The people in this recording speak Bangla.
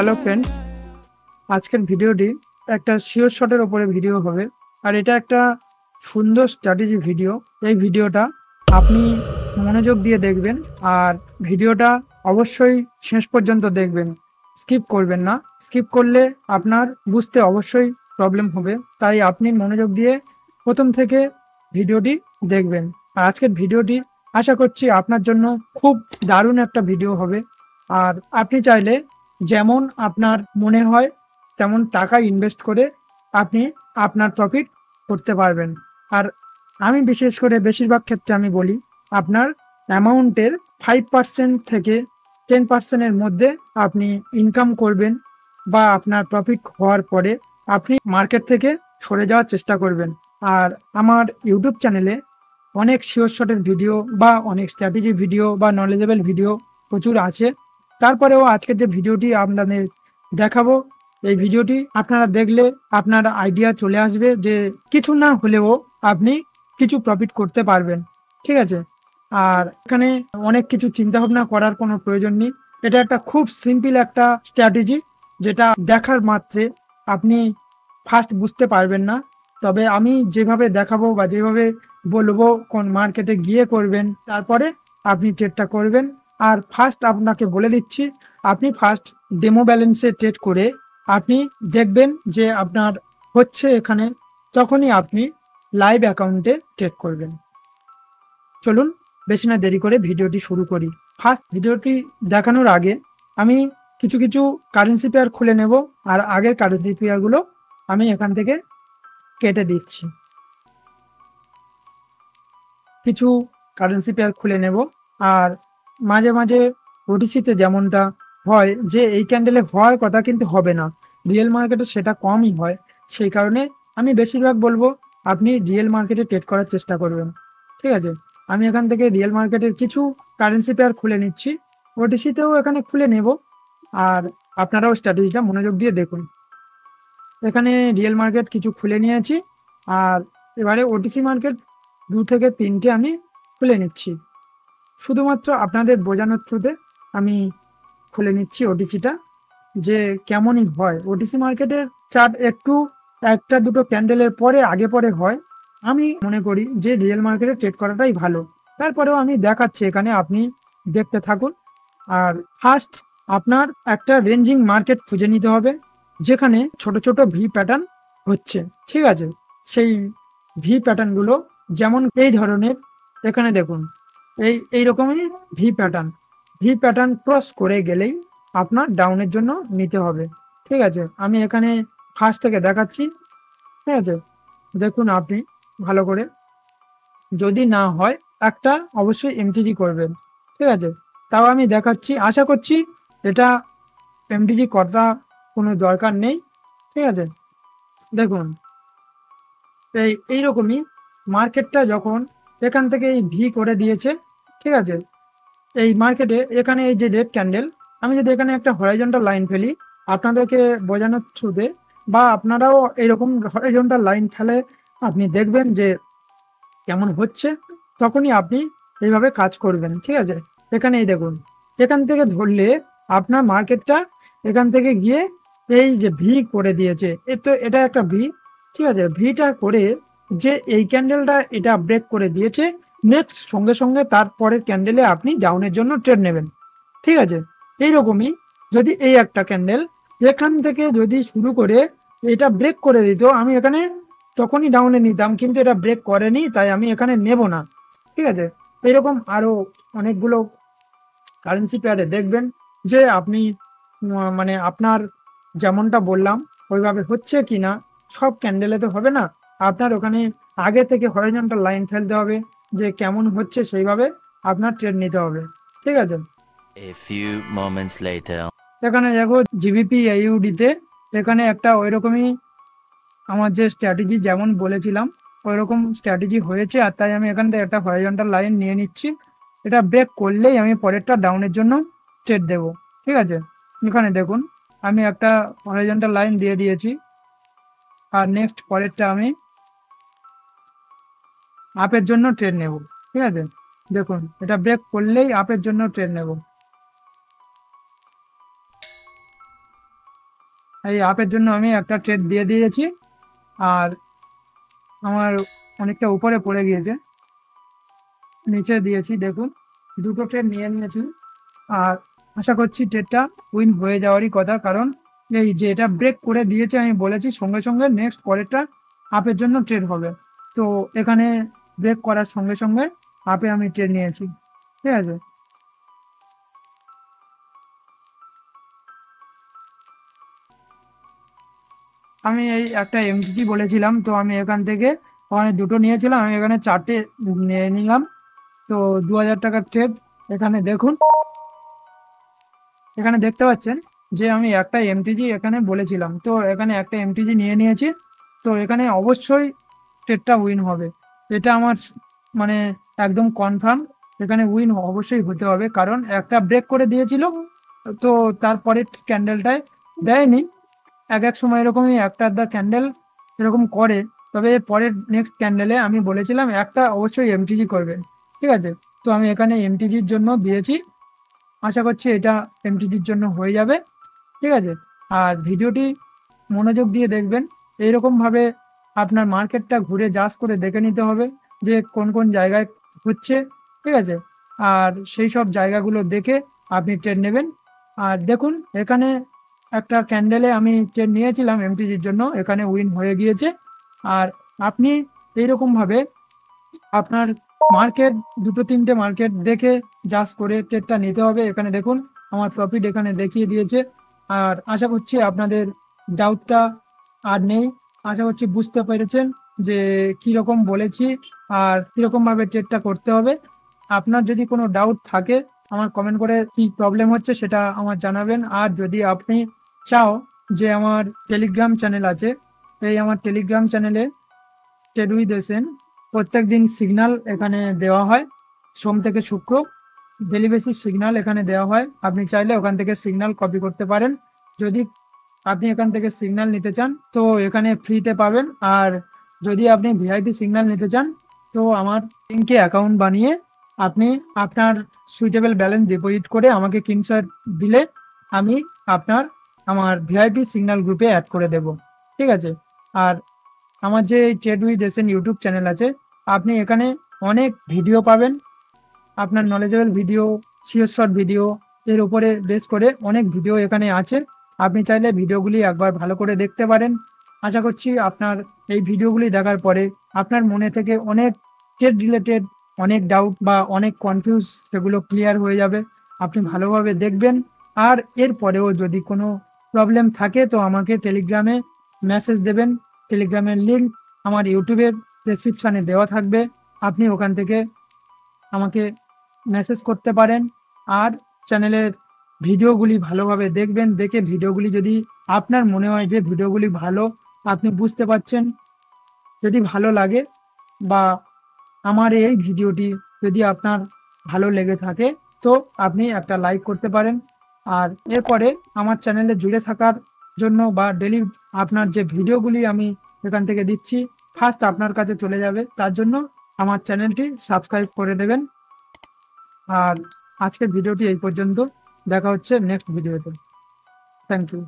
হ্যালো ফ্রেন্ডস, আজকের ভিডিওটি একটা শিওর শটের ওপরে ভিডিও হবে। আর এটা একটা সুন্দর স্ট্র্যাটেজি ভিডিও। এই ভিডিওটা আপনি মনোযোগ দিয়ে দেখবেন, আর ভিডিওটা অবশ্যই শেষ পর্যন্ত দেখবেন, স্কিপ করবেন না। স্কিপ করলে আপনার বুঝতে অবশ্যই প্রবলেম হবে, তাই আপনি মনোযোগ দিয়ে প্রথম থেকে ভিডিওটি দেখবেন। আর আজকের ভিডিওটি আশা করছি আপনার জন্য খুব দারুণ একটা ভিডিও হবে। আর আপনি চাইলে যেমন আপনার মনে হয় তেমন টাকা ইনভেস্ট করে আপনি আপনার প্রফিট করতে পারবেন। আর আমি বিশেষ করে বেশিরভাগ ক্ষেত্রে আমি বলি, আপনার অ্যামাউন্টের 5% থেকে 10% এর মধ্যে আপনি ইনকাম করবেন, বা আপনার প্রফিট হওয়ার পরে আপনি মার্কেট থেকে সরে যাওয়ার চেষ্টা করবেন। আর আমার ইউটিউব চ্যানেলে অনেক শিওর শটের ভিডিও বা অনেক স্ট্র্যাটেজি ভিডিও বা নলেজেবল ভিডিও প্রচুর আছে। তারপরেও আজকের যে ভিডিওটি আপনাদের দেখাবো, এই ভিডিওটি আপনারা দেখলে আপনার আইডিয়া চলে আসবে যে কিছু না হলেও আপনি কিছু প্রফিট করতে পারবেন। ঠিক আছে? আর এখানে অনেক কিছু চিন্তা ভাবনা করার কোনো প্রয়োজন নেই। এটা একটা খুব সিম্পল একটা স্ট্র্যাটেজি, যেটা দেখার মাত্রে আপনি ফার্স্ট বুঝতে পারবেন না। তবে আমি যেভাবে দেখাবো বা যেভাবে বলবো কোন মার্কেটে গিয়ে করবেন, তারপরে আপনি ট্রেডটা করবেন। আর ফার্স্ট আপনাকে বলে দিচ্ছি, আপনি ফার্স্ট ডেমো ব্যালেন্সে ট্রেড করে আপনি দেখবেন যে আপনার হচ্ছে এখানে, তখনই আপনি লাইভ অ্যাকাউন্টে ট্রেড করবেন। চলুন বেশি না দেরি করে ভিডিওটি শুরু করি। ফার্স্ট ভিডিওটি দেখানোর আগে আমি কিছু কিছু কারেন্সি পেয়ার খুলে নেব, আর আগের কারেন্সি পেয়ারগুলো আমি এখান থেকে কেটে দিচ্ছি। কিছু কারেন্সি পেয়ার খুলে নেব। আর মাঝে মাঝে ওটিসিতে যেমনটা হয় যে এই ক্যান্ডেলে হওয়ার কথা কিন্তু হবে না, রিয়েল মার্কেটে সেটা কমই হয়। সেই কারণে আমি বেশিরভাগ বলবো আপনি রিয়েল মার্কেটে ট্রেড করার চেষ্টা করবেন। ঠিক আছে? আমি এখান থেকে রিয়েল মার্কেটের কিছু কারেন্সি পেয়ার খুলে নিচ্ছি, ওটিসিতেও এখানে খুলে নেব। আর আপনারাও স্ট্র্যাটেজিটা মনোযোগ দিয়ে দেখুন। এখানে রিয়েল মার্কেট কিছু খুলে নিয়েছি, আর এবারে ওটিসি মার্কেট 2 থেকে 3টে আমি খুলে নিচ্ছি। শুধুমাত্র আপনাদের বোঝানোর থ্রুতে আমি খুলে নিচ্ছি ওটিসিটা, যে কেমনই হয়। ওটিসি মার্কেটের চার্ট একটু একটা দুটো ক্যান্ডেলের পরে আগে পরে হয়। আমি মনে করি যে রিয়েল মার্কেটে ট্রেড করাটাই ভালো। তারপরেও আমি দেখাচ্ছি এখানে, আপনি দেখতে থাকুন। আর ফার্স্ট আপনার একটা রেঞ্জিং মার্কেট খুঁজে নিতে হবে, যেখানে ছোট ছোট ভি প্যাটার্ন হচ্ছে। ঠিক আছে? সেই ভি প্যাটার্নগুলো যেমন এই ধরনের, এখানে দেখুন এই রকমই ভি প্যাটার্ন ক্রস করে গেলেই আপনার ডাউনের জন্য নিতে হবে। ঠিক আছে? আমি এখানে ফার্স্ট থেকে দেখাচ্ছি। ঠিক আছে? দেখুন আপনি ভালো করে, যদি না হয় একটা অবশ্যই এমটিজি করবেন। ঠিক আছে? তাও আমি দেখাচ্ছি, আশা করছি এটা এমটিজি করা কোনো দরকার নেই। ঠিক আছে? দেখুন এইরকমই মার্কেটটা যখন এখান থেকে এই ভি করে দিয়েছে। ঠিক আছে? এই মার্কেটে এখানে এই যে রেড ক্যান্ডেল, আমি যদি এখানে একটা হরাইজন্টাল লাইন ফেলি আপনাদেরকে বোঝানোর থ্রুতে, বা আপনারাও এরকম হরাইজন্টাল লাইন ফেলে আপনি দেখবেন যে কেমন হচ্ছে, তখনই আপনি এইভাবে কাজ করবেন। ঠিক আছে? এখানে এই দেখুন, এখান থেকে ধরলে আপনার মার্কেটটা এখান থেকে গিয়ে এই যে ভি করে দিয়েছে, তো এটা একটা ভি। ঠিক আছে? ভিটা করে যে এই ক্যান্ডেলটা এটা ব্রেক করে দিয়েছে, নেক্সট সঙ্গে সঙ্গে তারপরের ক্যান্ডেলে আপনি ডাউনের জন্য ট্রেড নেবেন। ঠিক আছে? এইরকমই যদি এই একটা ক্যান্ডেল এখান থেকে যদি শুরু করে এটা ব্রেক করে দিত, আমি এখানে তখনই ডাউনে নিতাম, কিন্তু এটা ব্রেক করেনি, তাই আমি এখানে নেব না। ঠিক আছে? এরকম আরো অনেকগুলো কারেন্সি পেয়ারে দেখবেন যে আপনি মানে আপনার যেমনটা বললাম ওইভাবে হচ্ছে কিনা। সব ক্যান্ডেলে তো হবে না, আপনার ওখানে আগে থেকে হরিজন্টাল লাইন ফেলতে হবে, যে কেমন হচ্ছে সেইভাবে আপনার ট্রেড নিতে হবে। ঠিক আছে? A few moments later. এখানে দেখো জিবিপি এইউডিতে এখানে একটা ওই রকমই আমার যে স্ট্র্যাটেজি যেমন বলেছিলাম ওই রকম স্ট্র্যাটেজি হয়েছে, আর তাই আমি এখান থেকে একটা হরিজন্টাল লাইন নিয়ে নিচ্ছি। এটা ব্রেক করলেই আমি পরেরটা ডাউনের জন্য ট্রেড দেব। ঠিক আছে? এখানে দেখুন আমি একটা হরিজন্টাল লাইন দিয়ে দিয়েছি, আর নেক্সট পরেরটা আমি আপের জন্য ট্রেড নেব। ঠিক আছে? দেখুন এটা ব্রেক করলেই আপের জন্য ট্রেড নেব। এই আপের জন্য আমি একটা ট্রেড দিয়ে দিয়েছি, আর আমার অনেকটা উপরে পড়ে গিয়েছে, নিচে দিয়েছি দেখুন, দুটো ট্রেড নিয়ে নিয়েছি। আর আশা করছি ট্রেডটা উইন হয়ে যাওয়ারই কথা, কারণ এই যে এটা ব্রেক করে দিয়েছে আমি বলেছি সঙ্গে সঙ্গে নেক্সট পরেরটা আপের জন্য ট্রেড হবে। তো এখানে ব্রেক করার সঙ্গে সঙ্গে আপে আমি ট্রেড নিয়েছি, ঠিক আছে। আমি এই একটা এমটিজি বলেছিলাম, তো আমি এখান থেকে ওখানে দুটো নিয়েছিলাম, আমি এখানে চারটে নিয়ে নিলাম। তো 2000 টাকার ট্রেড। এখানে দেখুন, এখানে দেখতে পাচ্ছেন যে আমি একটা এমটিজি এখানে বলেছিলাম, তো এখানে একটা এমটিজি নিয়ে নিয়েছি। তো এখানে অবশ্যই ট্রেডটা উইন হবে, এটা আমার মানে একদম কনফার্ম। এখানে উইন অবশ্যই হতে হবে, কারণ একটা ব্রেক করে দিয়েছিল, তো তারপরে ক্যান্ডেলটায় দেয়নি। এক এক সময় এরকমই একটা আধটা ক্যান্ডেল এরকম করে, তবে এর পরের নেক্সট ক্যান্ডেলে আমি বলেছিলাম একটা অবশ্যই এমটিজি করবে, ঠিক আছে। তো আমি এখানে এমটিজির জন্য দিয়েছি, আশা করছি এটা এমটিজির জন্য হয়ে যাবে, ঠিক আছে। আর ভিডিওটি মনোযোগ দিয়ে দেখবেন, এইরকমভাবে আপনার মার্কেটটা ঘুরে জাজ করে দেখে নিতে হবে যে কোন কোন জায়গায় হচ্ছে, ঠিক আছে। আর সেই সব জায়গাগুলো দেখে আপনি ট্রেড নেবেন। আর দেখুন, এখানে একটা ক্যান্ডেলে আমি ট্রেড নিয়েছিলাম এমটিজির জন্য, এখানে উইন হয়ে গিয়েছে। আর আপনি এইরকমভাবে আপনার মার্কেট দুটো তিনটে মার্কেট দেখে জাজ করে ট্রেডটা নিতে হবে। এখানে দেখুন আমার প্রফিট এখানে দেখিয়ে দিয়েছে। আর আশা করছি আপনাদের ডাউটটা আর নেই, আশা করছি বুঝতে পেরেছেন যে কীরকম বলেছি আর কীরকমভাবে ট্রেডটা করতে হবে। আপনার যদি কোনো ডাউট থাকে আমার কমেন্ট করে কী প্রবলেম হচ্ছে সেটা আমার জানাবেন। আর যদি আপনি চাও যে আমার টেলিগ্রাম চ্যানেল আছে, এই আমার টেলিগ্রাম চ্যানেলে ট্রেড উইথ এসেন প্রত্যেক দিন সিগন্যাল এখানে দেওয়া হয়, সোম থেকে শুক্র ডেলি বেসিস সিগন্যাল এখানে দেওয়া হয়। আপনি চাইলে ওখান থেকে সিগন্যাল কপি করতে পারেন। যদি আপনি এখান থেকে সিগন্যাল নিতে চান তো এখানে ফ্রিতে পাবেন। আর যদি আপনি ভিআইপি সিগন্যাল নিতে চান তো আমার লিঙ্কে অ্যাকাউন্ট বানিয়ে আপনি আপনার সুইটেবল ব্যালেন্স ডিপোজিট করে আমাকে স্ক্রিনশট দিলে আমি আমার ভিআইপি সিগন্যাল গ্রুপে অ্যাড করে দেব, ঠিক আছে। আর আমার যে ট্রেড উইথ এসেন ইউটিউব চ্যানেল আছে, আপনি এখানে অনেক ভিডিও পাবেন, আপনার knowledgeable video, sure short video এর উপরে বেস করে অনেক ভিডিও এখানে আছে। আপনি চাইলে ভিডিওগুলি একবার ভালো করে দেখতে পারেন। আশা করছি আপনার এই ভিডিওগুলি দেখার পরে আপনার মনে থেকে অনেক ট্রেড রিলেটেড অনেক ডাউট বা অনেক কনফিউজ সেগুলো ক্লিয়ার হয়ে যাবে। আপনি ভালোভাবে দেখবেন। আর এরপরেও যদি কোনো প্রবলেম থাকে তো আমাকে টেলিগ্রামে মেসেজ দেবেন। টেলিগ্রামের লিঙ্ক আমার ইউটিউবের ডেসক্রিপশানে দেওয়া থাকবে, আপনি ওখান থেকে আমাকে মেসেজ করতে পারেন। আর চ্যানেলের ভিডিওগুলি ভালোভাবে দেখবেন, দেখে ভিডিওগুলি যদি আপনার মনে হয় যে ভিডিওগুলি ভালো, আপনি বুঝতে পারছেন, যদি ভালো লাগে বা আমার এই ভিডিওটি যদি আপনার ভালো লেগে থাকে তো আপনি একটা লাইক করতে পারেন। আর এরপরে আমার চ্যানেলে জুড়ে থাকার জন্য বা ডেলি আপনার যে ভিডিওগুলি আমি এখান থেকে দিচ্ছি ফার্স্ট আপনার কাছে চলে যাবে, তার জন্য আমার চ্যানেলটি সাবস্ক্রাইব করে দেবেন। আর আজকের ভিডিওটি এই পর্যন্ত, দেখা হচ্ছে নেক্সট ভিডিওতে। Thank you.